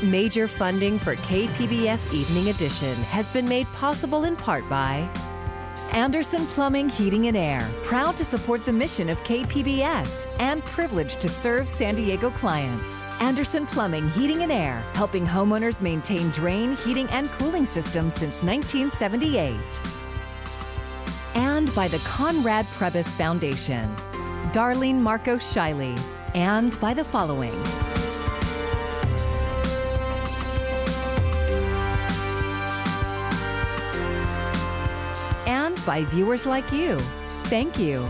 Major funding for KPBS Evening Edition has been made possible in part by Anderson Plumbing, Heating and Air, proud to support the mission of KPBS and privileged to serve San Diego clients. Anderson Plumbing, Heating and Air, helping homeowners maintain drain, heating, and cooling systems since 1978. And by the Conrad Prebys Foundation, Darlene Marco Shiley, and by the following. And by viewers like you. Thank you.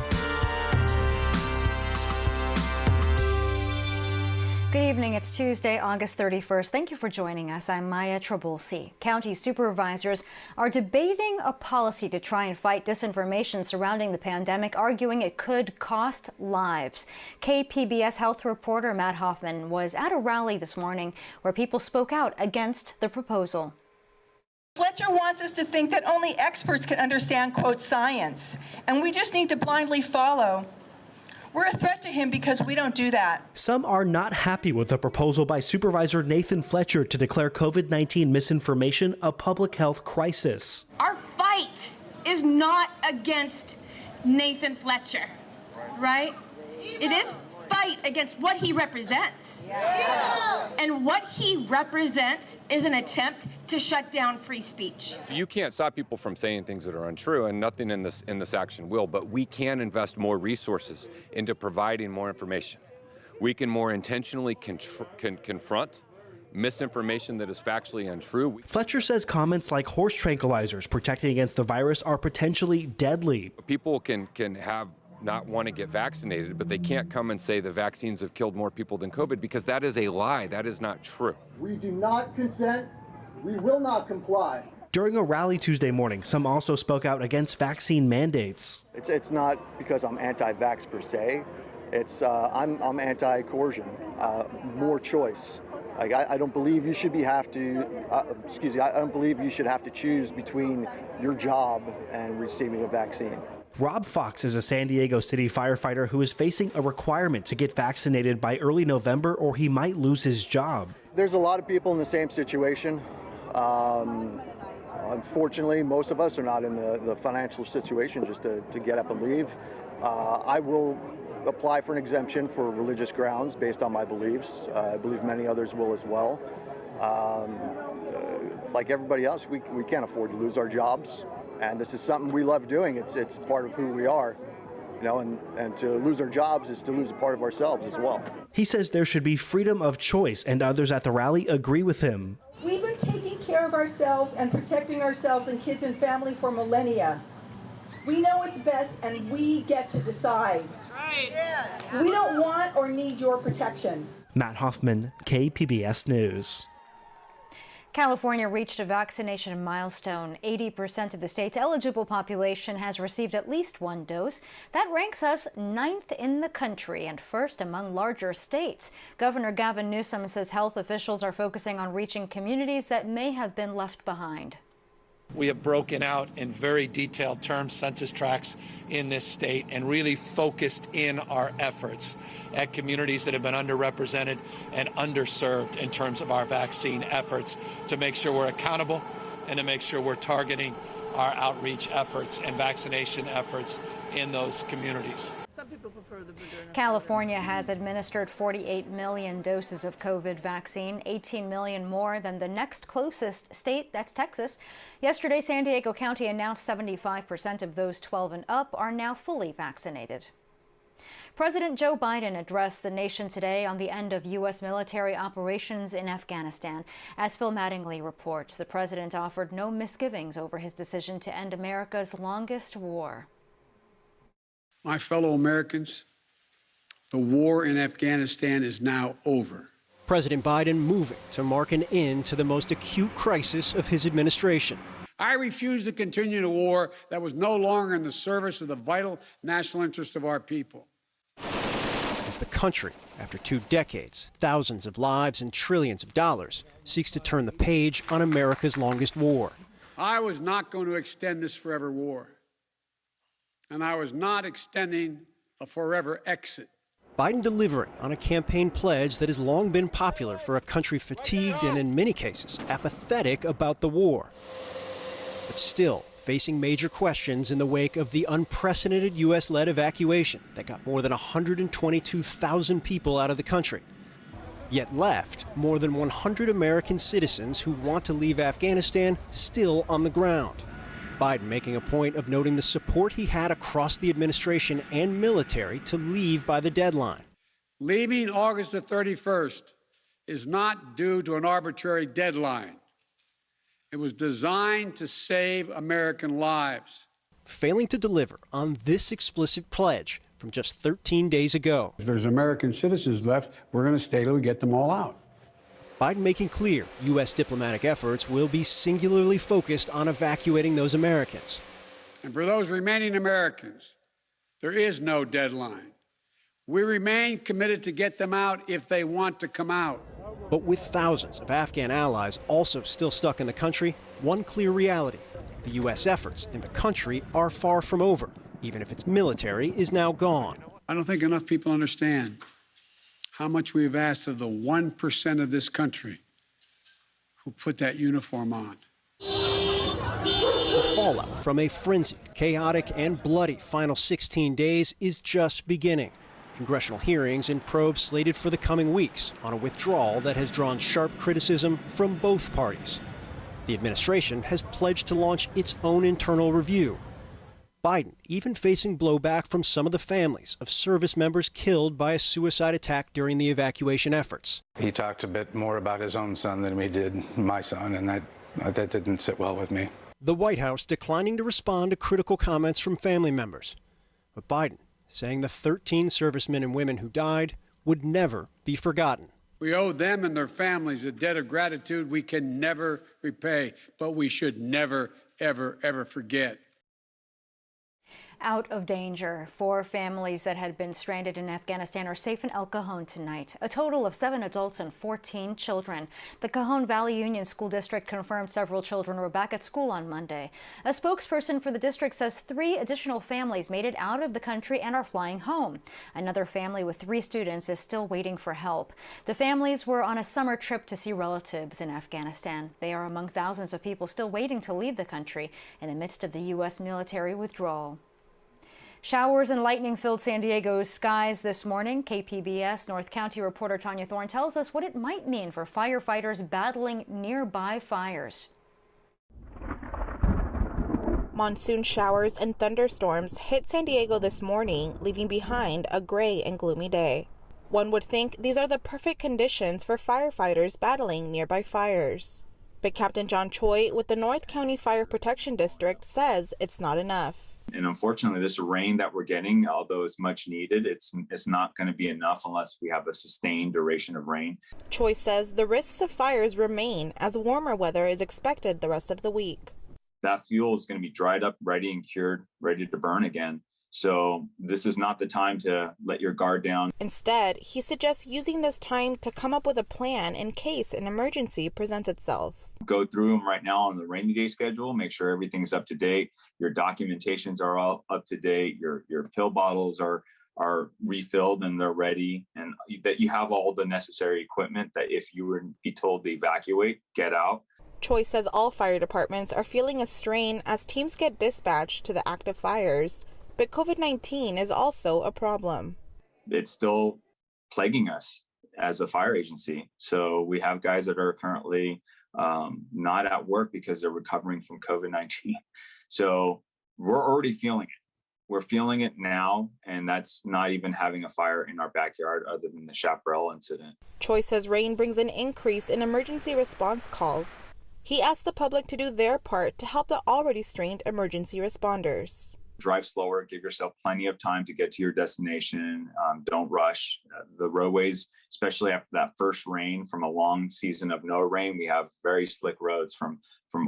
Good evening. It's Tuesday, August 31st. Thank you for joining us. I'm Maya Trabulsi. County supervisors are debating a policy to try and fight disinformation surrounding the pandemic, arguing it could cost lives. KPBS health reporter Matt Hoffman was at a rally this morning where people spoke out against the proposal. Fletcher wants us to think that only experts can understand, quote, science, and we just need to blindly follow. We're a threat to him because we don't do that. Some are not happy with the proposal by Supervisor Nathan Fletcher to declare COVID-19 misinformation a public health crisis. Our fight is not against Nathan Fletcher, right? It is fight against what he represents. Yeah. And what he represents is an attempt to shut down free speech. You can't stop people from saying things that are untrue, and nothing in this action will, but we can invest more resources into providing more information. We can more intentionally confront misinformation that is factually untrue. Fletcher says comments like horse tranquilizers protecting against the virus are potentially deadly. People can not want to get vaccinated, but they can't come and say the vaccines have killed more people than COVID, because that is a lie. That is not true. We do not consent. We will not comply. During a rally Tuesday morning, some also spoke out against vaccine mandates. It's not because I'm anti-vax per se. It's I'm anti-coercion, more choice. Like I don't believe you should I don't believe you should have to choose between your job and receiving a vaccine. Rob Fox is a San Diego City firefighter who is facing a requirement to get vaccinated by early November or he might lose his job. There's a lot of people in the same situation. Unfortunately, most of us are not in the financial situation just to get up and leave. I will apply for an exemption for religious grounds based on my beliefs. I believe many others will as well. Like everybody else, we can't afford to lose our jobs. And this is something we love doing. It's part of who we are, you know, and to lose our jobs is to lose a part of ourselves as well. He says there should be freedom of choice, and others at the rally agree with him. We've been taking care of ourselves and protecting ourselves and kids and family for millennia. We know what's best, and we get to decide. That's right. Yes. We don't want or need your protection. Matt Hoffman, KPBS News. California reached a vaccination milestone. 80% of the state's eligible population has received at least one dose. That ranks us 9th in the country and first among larger states. Governor Gavin Newsom says health officials are focusing on reaching communities that may have been left behind. We have broken out in very detailed terms census tracts in this state and really focused in our efforts at communities that have been underrepresented and underserved in terms of our vaccine efforts to make sure we're accountable and to make sure we're targeting our outreach efforts and vaccination efforts in those communities. California has administered 48 million doses of COVID vaccine, 18 million more than the next closest state, that's Texas. Yesterday, San Diego County announced 75% of those 12 and up are now fully vaccinated. President Joe Biden addressed the nation today on the end of U.S. military operations in Afghanistan. As Phil Mattingly reports, the president offered no misgivings over his decision to end America's longest war. My fellow Americans, the war in Afghanistan is now over. President Biden moving to mark an end to the most acute crisis of his administration. I refuse to continue the war that was no longer in the service of the vital national interest of our people. As the country, after 2 decades, thousands of lives and trillions of dollars, seeks to turn the page on America's longest war. I was not going to extend this forever war. And I was not extending a forever exit. Biden delivering on a campaign pledge that has long been popular for a country fatigued and, in many cases, apathetic about the war. But still facing major questions in the wake of the unprecedented U.S.-led evacuation that got more than 122,000 people out of the country. Yet left more than 100 American citizens who want to leave Afghanistan still on the ground. Biden making a point of noting the support he had across the administration and military to leave by the deadline. Leaving August the 31st is not due to an arbitrary deadline. It was designed to save American lives. Failing to deliver on this explicit pledge from just 13 days ago. If there's American citizens left, we're going to stay till we get them all out. Biden making clear U.S. diplomatic efforts will be singularly focused on evacuating those Americans. And for those remaining Americans, there is no deadline. We remain committed to get them out if they want to come out. But with thousands of Afghan allies also still stuck in the country, one clear reality: the U.S. efforts in the country are far from over, even if its military is now gone. I don't think enough people understand how much we've asked of the 1% of this country who put that uniform on. The fallout from a frenzied, chaotic, and bloody final 16 days is just beginning. Congressional hearings and probes slated for the coming weeks on a withdrawal that has drawn sharp criticism from both parties. The administration has pledged to launch its own internal review. Biden even facing blowback from some of the families of service members killed by a suicide attack during the evacuation efforts. He talked a bit more about his own son than he did my son, and that didn't sit well with me. The White House declining to respond to critical comments from family members. But Biden saying the 13 servicemen and women who died would never be forgotten. We owe them and their families a debt of gratitude we can never repay, but we should never, ever, ever forget. Out of danger. 4 families that had been stranded in Afghanistan are safe in El Cajon tonight. A total of 7 adults and 14 children. The Cajon Valley Union School District confirmed several children were back at school on Monday. A spokesperson for the district says 3 additional families made it out of the country and are flying home. Another family with 3 students is still waiting for help. The families were on a summer trip to see relatives in Afghanistan. They are among thousands of people still waiting to leave the country in the midst of the U.S. military withdrawal. Showers and lightning filled San Diego's skies this morning. KPBS North County reporter Tanya Thorne tells us what it might mean for firefighters battling nearby fires. Monsoon showers and thunderstorms hit San Diego this morning, leaving behind a gray and gloomy day. One would think these are the perfect conditions for firefighters battling nearby fires. But Captain John Choi with the North County Fire Protection District says it's not enough. And unfortunately, this rain that we're getting, although it's much needed, it's not going to be enough unless we have a sustained duration of rain. Choi says the risks of fires remain as warmer weather is expected the rest of the week. That fuel is going to be dried up, ready and cured, ready to burn again. So this is not the time to let your guard down. Instead, he suggests using this time to come up with a plan in case an emergency presents itself. Go through them right now on the rainy day schedule, make sure everything's up to date. Your documentations are all up to date. Your pill bottles are refilled and they're ready, and that you have all the necessary equipment that if you were to be told to evacuate, get out. Choi says all fire departments are feeling a strain as teams get dispatched to the active fires. But COVID-19 is also a problem. It's still plaguing us as a fire agency. So we have guys that are currently not at work because they're recovering from COVID-19. So we're already feeling it. We're feeling it now, and that's not even having a fire in our backyard other than the Chaparral incident. Choi says rain brings an increase in emergency response calls. He asked the public to do their part to help the already strained emergency responders. Drive slower, give yourself plenty of time to get to your destination. Don't rush. The roadways, especially after that first rain from a long season of no rain, we have very slick roads from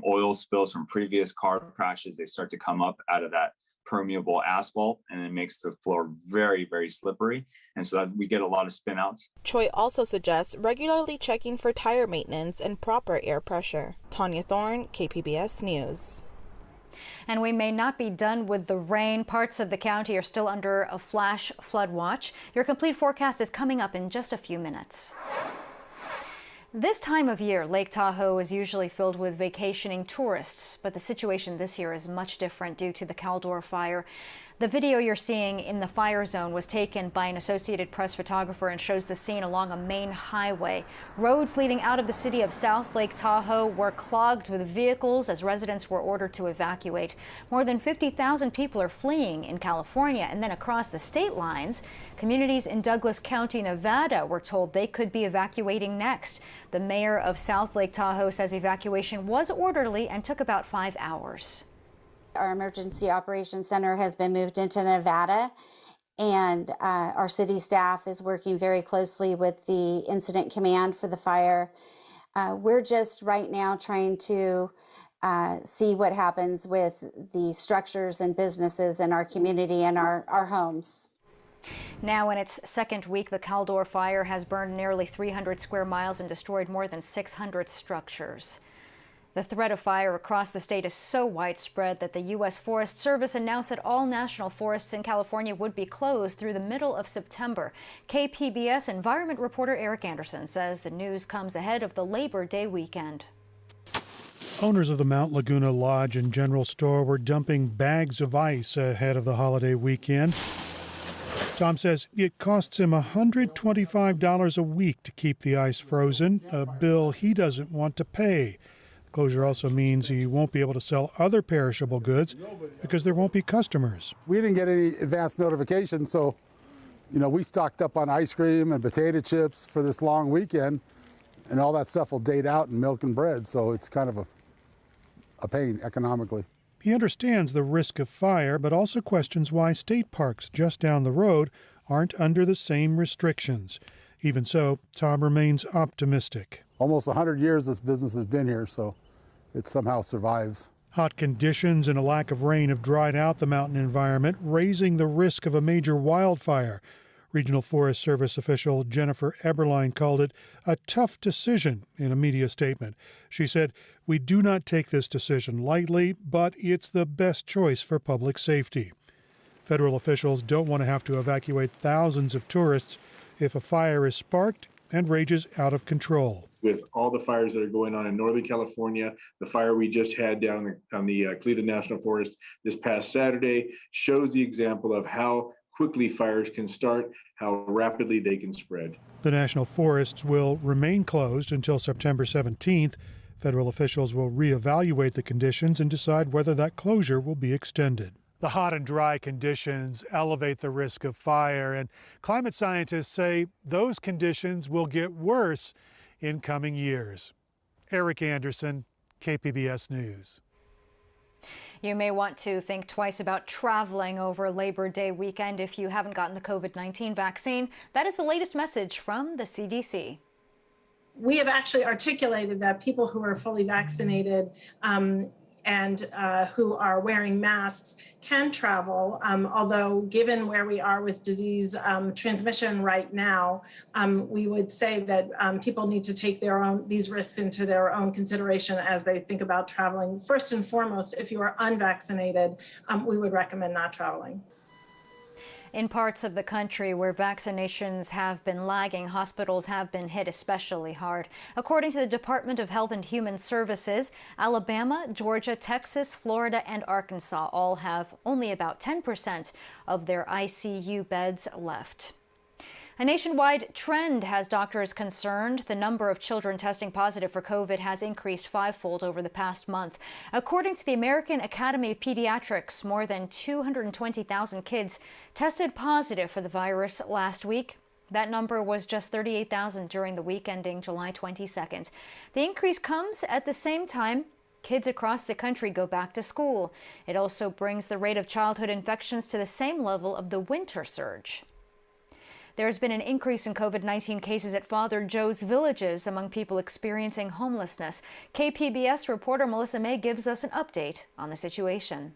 oil spills from previous car crashes. They start to come up out of that permeable asphalt, and it makes the floor very, very slippery. And so that we get a lot of spin outs. Choi also suggests regularly checking for tire maintenance and proper air pressure. Tanya Thorne, KPBS News. And we may not be done with the rain. Parts of the county are still under a flash flood watch. Your complete forecast is coming up in just a few minutes. This time of year, Lake Tahoe is usually filled with vacationing tourists, but the situation this year is much different due to the Caldor fire. The video you're seeing in the fire zone was taken by an Associated Press photographer and shows the scene along a main highway. Roads leading out of the city of South Lake Tahoe were clogged with vehicles as residents were ordered to evacuate. More than 50,000 people are fleeing in California, and then across the state lines, communities in Douglas County, Nevada were told they could be evacuating next. The mayor of South Lake Tahoe says evacuation was orderly and took about 5 hours. Our emergency operations center has been moved into Nevada, and our city staff is working very closely with the incident command for the fire. We're just right now trying to see what happens with the structures and businesses in our community and our homes. Now in its second week, the Caldor fire has burned nearly 300 square miles and destroyed more than 600 structures. The threat of fire across the state is so widespread that the U.S. Forest Service announced that all national forests in California would be closed through the middle of September. KPBS environment reporter Eric Anderson says the news comes ahead of the Labor Day weekend. Owners of the Mount Laguna Lodge and General Store were dumping bags of ice ahead of the holiday weekend. Tom says it costs him $125 a week to keep the ice frozen, a bill he doesn't want to pay. Closure also means he won't be able to sell other perishable goods because there won't be customers. We didn't get any advance notification, so we stocked up on ice cream and potato chips for this long weekend, and all that stuff will date out in milk and bread, so it's kind of a pain economically. He understands the risk of fire, but also questions why state parks just down the road aren't under the same restrictions. Even so, Tom remains optimistic. Almost 100 years this business has been here, so it somehow survives. Hot conditions and a lack of rain have dried out the mountain environment, raising the risk of a major wildfire. Regional Forest Service official Jennifer Eberline called it a tough decision in a media statement. She said, "We do not take this decision lightly, but it's the best choice for public safety." Federal officials don't want to have to evacuate thousands of tourists if a fire is sparked and rages out of control. With all the fires that are going on in Northern California, the fire we just had down on the Cleveland National Forest this past Saturday shows the example of how quickly fires can start, how rapidly they can spread. The national forests will remain closed until September 17th. Federal officials will reevaluate the conditions and decide whether that closure will be extended. The hot and dry conditions elevate the risk of fire, and climate scientists say those conditions will get worse in coming years. Eric Anderson, KPBS News. You may want to think twice about traveling over Labor Day weekend if you haven't gotten the COVID-19 vaccine. That is the latest message from the CDC. We have actually articulated that people who are fully vaccinated and who are wearing masks can travel, although given where we are with disease transmission right now, we would say that people need to take these risks into their own consideration as they think about traveling. First and foremost, if you are unvaccinated, we would recommend not traveling. In parts of the country where vaccinations have been lagging, hospitals have been hit especially hard. According to the Department of Health and Human Services, Alabama, Georgia, Texas, Florida, and Arkansas all have only about 10% of their ICU beds left. A nationwide trend has doctors concerned. The number of children testing positive for COVID has increased fivefold over the past month. According to the American Academy of Pediatrics, more than 220,000 kids tested positive for the virus last week. That number was just 38,000 during the week ending July 22nd. The increase comes at the same time kids across the country go back to school. It also brings the rate of childhood infections to the same level of the winter surge. There's been an increase in COVID-19 cases at Father Joe's Villages among people experiencing homelessness. KPBS reporter Melissa May gives us an update on the situation.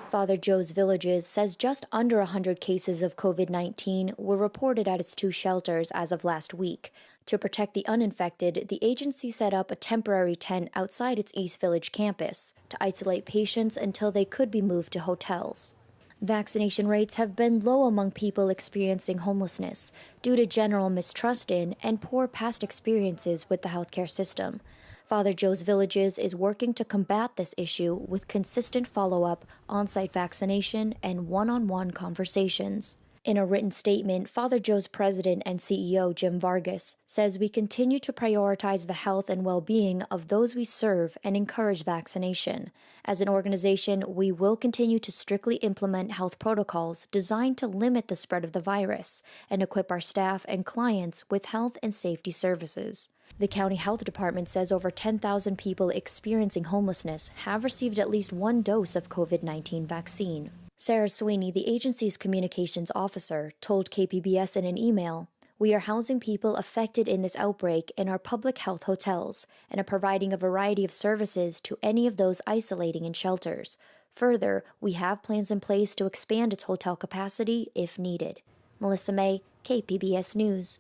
Father Joe's Villages says just under 100 cases of COVID-19 were reported at its two shelters as of last week. To protect the uninfected, the agency set up a temporary tent outside its East Village campus to isolate patients until they could be moved to hotels. Vaccination rates have been low among people experiencing homelessness due to general mistrust in and poor past experiences with the healthcare system. Father Joe's Villages is working to combat this issue with consistent follow-up, on-site vaccination, and one-on-one conversations. In a written statement, Father Joe's president and CEO, Jim Vargas, says we continue to prioritize the health and well-being of those we serve and encourage vaccination. As an organization, we will continue to strictly implement health protocols designed to limit the spread of the virus and equip our staff and clients with health and safety services. The county health department says over 10,000 people experiencing homelessness have received at least one dose of COVID-19 vaccine. Sarah Sweeney, the agency's communications officer, told KPBS in an email, "We are housing people affected in this outbreak in our public health hotels and are providing a variety of services to any of those isolating in shelters. Further, we have plans in place to expand its hotel capacity if needed." Melissa May, KPBS News.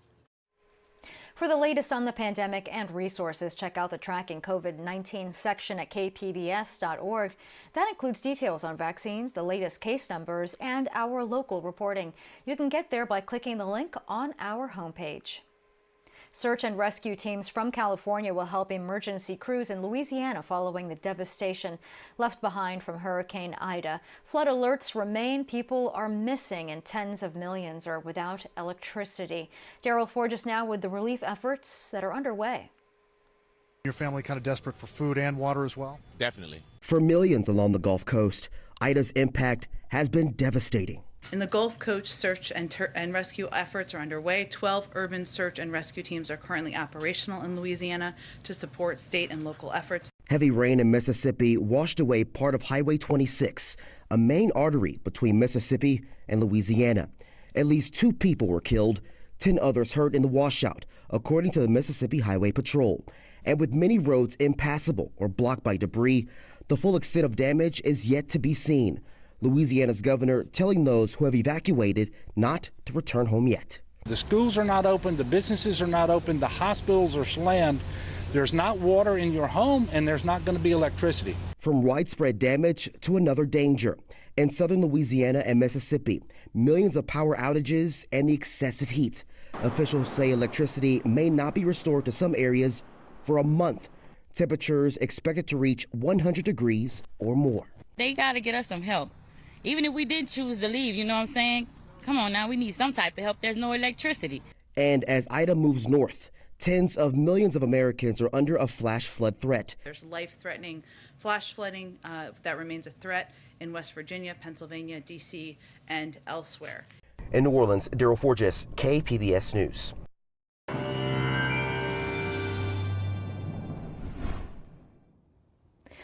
For the latest on the pandemic and resources, check out the Tracking COVID-19 section at kpbs.org. That includes details on vaccines, the latest case numbers, and our local reporting. You can get there by clicking the link on our homepage. Search and rescue teams from California will help emergency crews in Louisiana following the devastation left behind from Hurricane Ida. Flood alerts remain. People are missing and tens of millions are without electricity. Daryl Forges now with the relief efforts that are underway. Your family kind of desperate for food and water as well? Definitely. For millions along the Gulf Coast, Ida's impact has been devastating. In the Gulf Coast, search and rescue efforts are underway. 12 urban search and rescue teams are currently operational in Louisiana to support state and local efforts. Heavy rain in Mississippi washed away part of Highway 26, a main artery between Mississippi and Louisiana. At least 2 people were killed, 10 others hurt in the washout, according to the Mississippi Highway Patrol. And with many roads impassable or blocked by debris, the full extent of damage is yet to be seen. Louisiana's governor telling those who have evacuated not to return home yet. The schools are not open, the businesses are not open, the hospitals are slammed. There's not water in your home and there's not going to be electricity. From widespread damage to another danger. In southern Louisiana and Mississippi, millions of power outages and the excessive heat. Officials say electricity may not be restored to some areas for a month. Temperatures expected to reach 100 degrees or more. They got to get us some help. Even if we didn't choose to leave, you know what I'm saying? Come on now, we need some type of help. There's no electricity. And as Ida moves north, tens of millions of Americans are under a flash flood threat. There's life-threatening flash flooding that remains a threat in West Virginia, Pennsylvania, D.C., and elsewhere. In New Orleans, Daryl Forges, KPBS News.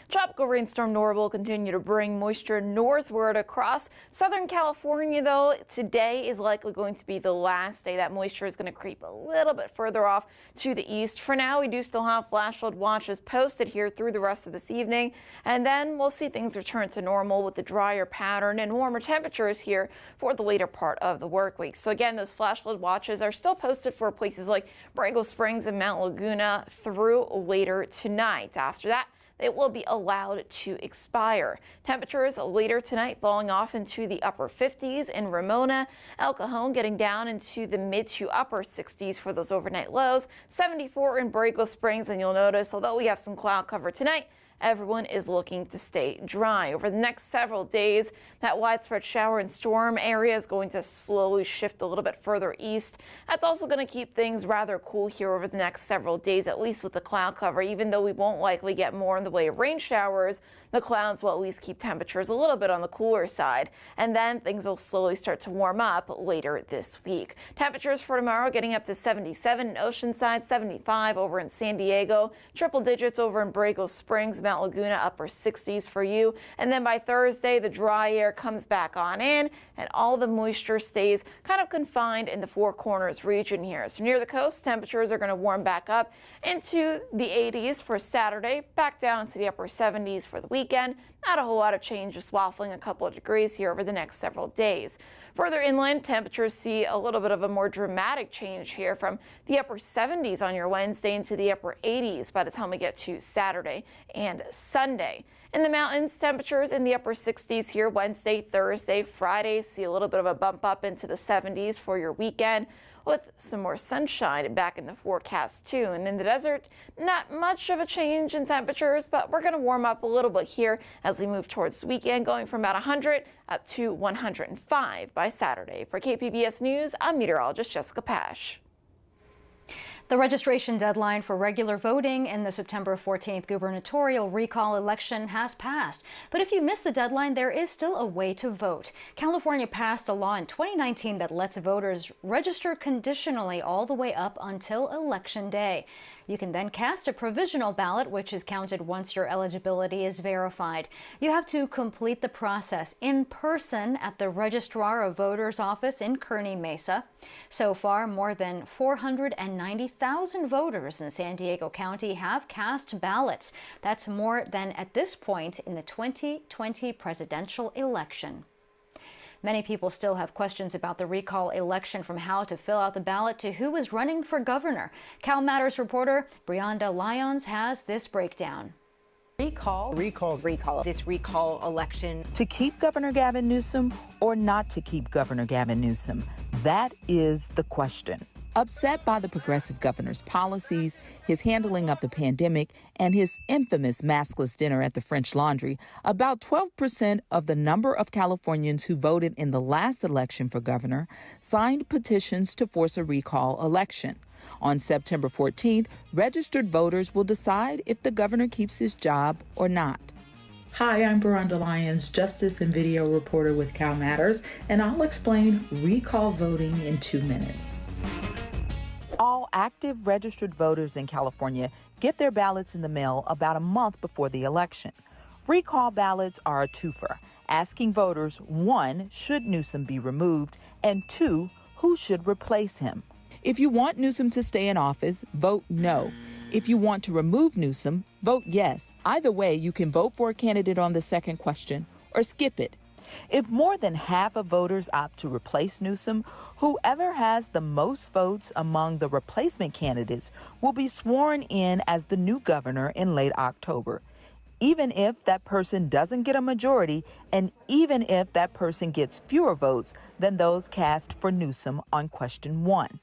Tropical rainstorm Nora will continue to bring moisture northward across Southern California, though. Today is likely going to be the last day that moisture is going to creep a little bit further off to the east. For now, we do still have flash flood watches posted here through the rest of this evening, and then we'll see things return to normal with the drier pattern and warmer temperatures here for the later part of the work week. So again, those flash flood watches are still posted for places like Borrego Springs and Mount Laguna through later tonight. After that, they will be allowed to expire. Temperatures later tonight falling off into the upper 50s in Ramona. El Cajon getting down into the mid to upper 60s for those overnight lows. 74 in Borrego Springs, and you'll notice, although we have some cloud cover tonight, everyone is looking to stay dry. Over the next several days, that widespread shower and storm area is going to slowly shift a little bit further east. That's also going to keep things rather cool here over the next several days, at least with the cloud cover. Even though we won't likely get more in the way of rain showers, the clouds will at least keep temperatures a little bit on the cooler side. And then things will slowly start to warm up later this week. Temperatures for tomorrow getting up to 77 in Oceanside, 75 over in San Diego, triple digits over in Borrego Springs, Mount Laguna, upper 60s for you. And then by Thursday, the dry air comes back on in and all the moisture stays kind of confined in the Four Corners region here. So near the coast, temperatures are going to warm back up into the 80s for Saturday, back down to the upper 70s for the weekend. Not a whole lot of change, just waffling a couple of degrees here over the next several days. Further inland, temperatures see a little bit of a more dramatic change here from the upper 70s on your Wednesday into the upper 80s by the time we get to Saturday and Sunday. In the mountains, temperatures in the upper 60s here Wednesday, Thursday, Friday. See a little bit of a bump up into the 70s for your weekend, with some more sunshine back in the forecast too. And in the desert, not much of a change in temperatures, but we're going to warm up a little bit here as we move towards the weekend, going from about 100 up to 105 by Saturday. For KPBS News, I'm meteorologist Jessica Pash. The registration deadline for regular voting in the September 14th gubernatorial recall election has passed. But if you missed the deadline, there is still a way to vote. California passed a law in 2019 that lets voters register conditionally all the way up until Election Day. You can then cast a provisional ballot, which is counted once your eligibility is verified. You have to complete the process in person at the Registrar of Voters office in Kearny Mesa. So far, more than 490,000 voters in San Diego County have cast ballots. That's more than at this point in the 2020 presidential election. Many people still have questions about the recall election, from how to fill out the ballot to who is running for governor. Cal Matters reporter Brianda Lyons has this breakdown. Recall this recall election. To keep Governor Gavin Newsom or not to keep Governor Gavin Newsom? That is the question. Upset by the progressive governor's policies, his handling of the pandemic, and his infamous maskless dinner at the French Laundry, about 12% of the number of Californians who voted in the last election for governor signed petitions to force a recall election. On September 14th, registered voters will decide if the governor keeps his job or not. Hi, I'm Brianda Lyons, justice and video reporter with Cal Matters, and I'll explain recall voting in 2 minutes. All active registered voters in California get their ballots in the mail about a month before the election. Recall ballots are a twofer, asking voters, 1, should Newsom be removed, and 2, who should replace him. If you want Newsom to stay in office, vote no. If you want to remove Newsom, vote yes. Either way, you can vote for a candidate on the second question or skip it. If more than half of voters opt to replace Newsom, whoever has the most votes among the replacement candidates will be sworn in as the new governor in late October, even if that person doesn't get a majority and even if that person gets fewer votes than those cast for Newsom on question 1.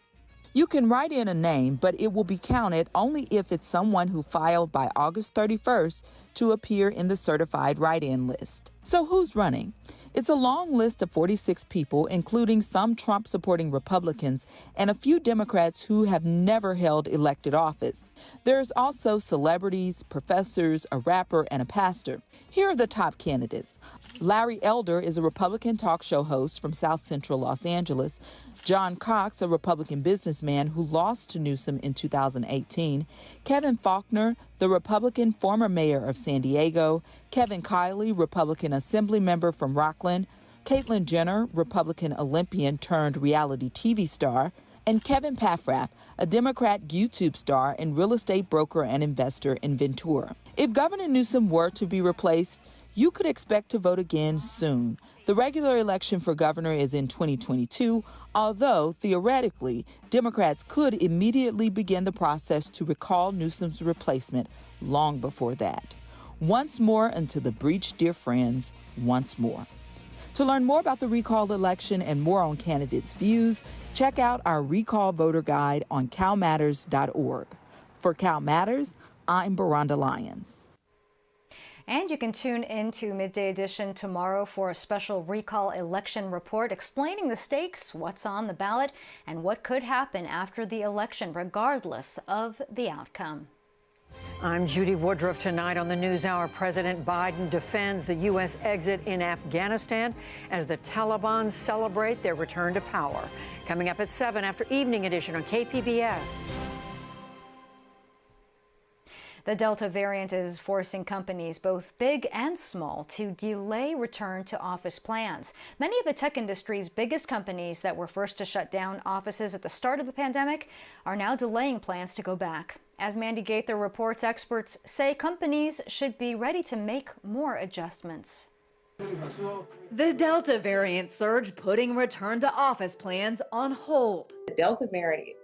You can write in a name, but it will be counted only if it's someone who filed by August 31st to appear in the certified write-in list. So who's running? It's a long list of 46 people, including some Trump-supporting Republicans and a few Democrats who have never held elected office. There's also celebrities, professors, a rapper, and a pastor. Here are the top candidates. Larry Elder is a Republican talk show host from South Central Los Angeles. John Cox, a Republican businessman who lost to Newsom in 2018. Kevin Faulconer, the Republican former mayor of San Diego. Kevin Kiley, Republican assembly member from Rockland. Caitlyn Jenner, Republican Olympian turned reality TV star. And Kevin Paffrath, a Democrat YouTube star and real estate broker and investor in Ventura. If Governor Newsom were to be replaced, you could expect to vote again soon. The regular election for governor is in 2022, although theoretically, Democrats could immediately begin the process to recall Newsom's replacement long before that. Once more until the breach, dear friends, once more. To learn more about the recall election and more on candidates' views, check out our recall voter guide on calmatters.org. For Cal Matters, I'm Brianda Lyons. And you can tune in to Midday Edition tomorrow for a special recall election report explaining the stakes, what's on the ballot, and what could happen after the election, regardless of the outcome. I'm Judy Woodruff. Tonight on the NewsHour, President Biden defends the U.S. exit in Afghanistan as the Taliban celebrate their return to power. Coming up at 7 after Evening Edition on KPBS. The Delta variant is forcing companies, both big and small, to delay return to office plans. Many of the tech industry's biggest companies that were first to shut down offices at the start of the pandemic are now delaying plans to go back. As Mandy Gaither reports, experts say companies should be ready to make more adjustments. The Delta variant surge putting return to office plans on hold. The Delta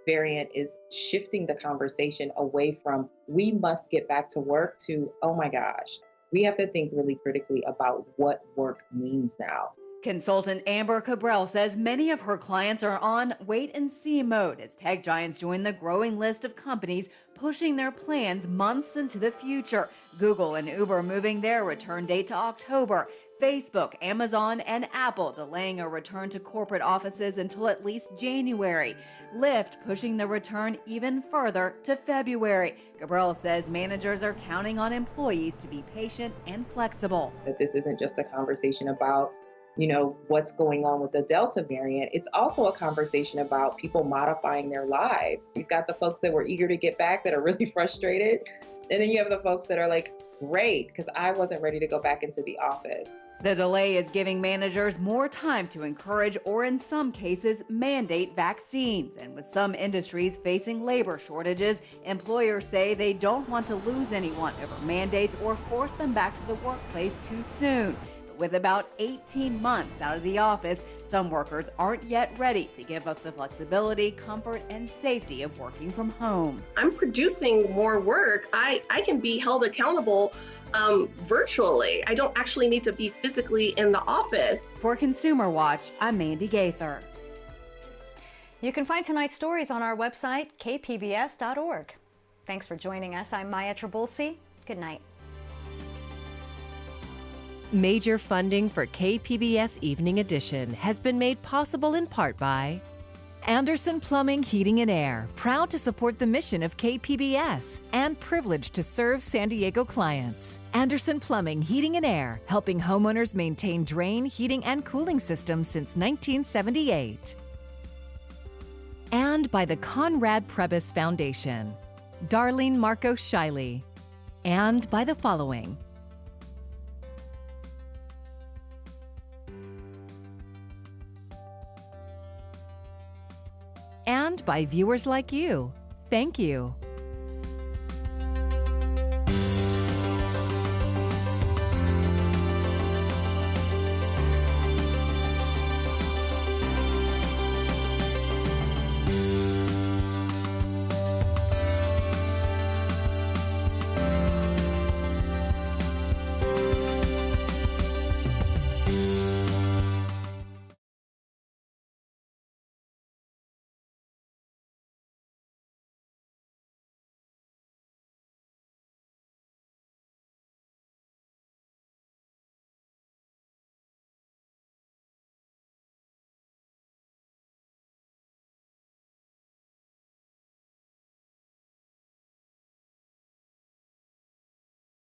variant is shifting the conversation away from we must get back to work to, oh my gosh, we have to think really critically about what work means now. Consultant Amber Cabral says many of her clients are on wait-and-see mode as tech giants join the growing list of companies pushing their plans months into the future. Google and Uber moving their return date to October. Facebook, Amazon, and Apple delaying a return to corporate offices until at least January. Lyft pushing the return even further to February. Cabral says managers are counting on employees to be patient and flexible. That this isn't just a conversation about what's going on with the Delta variant. It's also a conversation about people modifying their lives. You've got the folks that were eager to get back that are really frustrated. And then you have the folks that are like, great, because I wasn't ready to go back into the office. The delay is giving managers more time to encourage or in some cases mandate vaccines. And with some industries facing labor shortages, employers say they don't want to lose anyone over mandates or force them back to the workplace too soon. With about 18 months out of the office, some workers aren't yet ready to give up the flexibility, comfort, and safety of working from home. I'm producing more work. I can be held accountable virtually. I don't actually need to be physically in the office. For Consumer Watch, I'm Mandy Gaither. You can find tonight's stories on our website, kpbs.org. Thanks for joining us. I'm Maya Trabulsi. Good night. Major funding for KPBS Evening Edition has been made possible in part by Anderson Plumbing, Heating and Air, proud to support the mission of KPBS and privileged to serve San Diego clients. Anderson Plumbing, Heating and Air, helping homeowners maintain drain, heating, and cooling systems since 1978. And by the Conrad Prebys Foundation, Darlene Marcos Shiley. And by the following: and by viewers like you. Thank you.